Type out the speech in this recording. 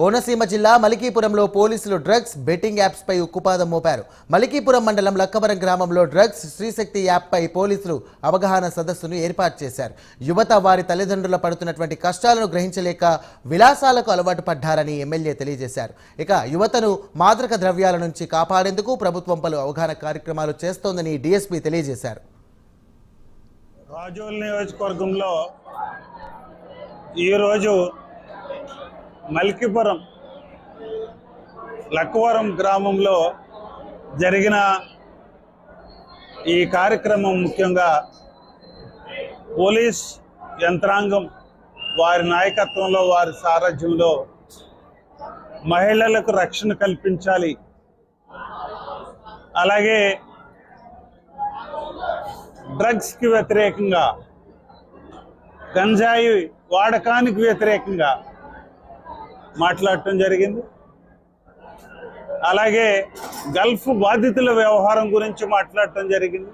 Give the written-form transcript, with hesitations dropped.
కోనసీమ జిల్లా మలికీపురంలో పోలీసులు drugs betting apps పై ఉక్కుపాదం మోపారు. మలికీపురం మండలం లక్కవరం గ్రామంలో డ్రగ్స్ శ్రీశక్తి యాప్ పై పోలీసులు అవగాహన సదస్సును ఏర్పాటు చేశారు. యువత వారి తల్లిదండ్రుల పడుతున్నటువంటి కష్టాలను గ్రహించలేక విలాసాలకు అలవాటు పడ్డారని ఎమ్మెల్యే తెలియజేశారు. ఇక యువతను మాదక ద్రవ్యాల నుంచి కాపాడేందుకు ప్రభుత్వం పలు అవగాహన కార్యక్రమాలు చేస్తోందని డీఎస్పీ తెలియజేశారు. రాజోల్ నియోజకవర్గంలో ఈరోజు మల్కీపురం లక్కవరం గ్రామంలో జరిగిన ఈ కార్యక్రమం ముఖ్యంగా పోలీస్ యంత్రాంగం వారి నాయకత్వంలో వారి సారథ్యంలో మహిళలకు రక్షణ కల్పించాలి, అలాగే డ్రగ్స్కి వ్యతిరేకంగా, గంజాయి వాడకానికి వ్యతిరేకంగా మాట్లాడటం జరిగింది. అలాగే గల్ఫ్ బాధితుల వ్యవహారం గురించి మాట్లాడటం జరిగింది.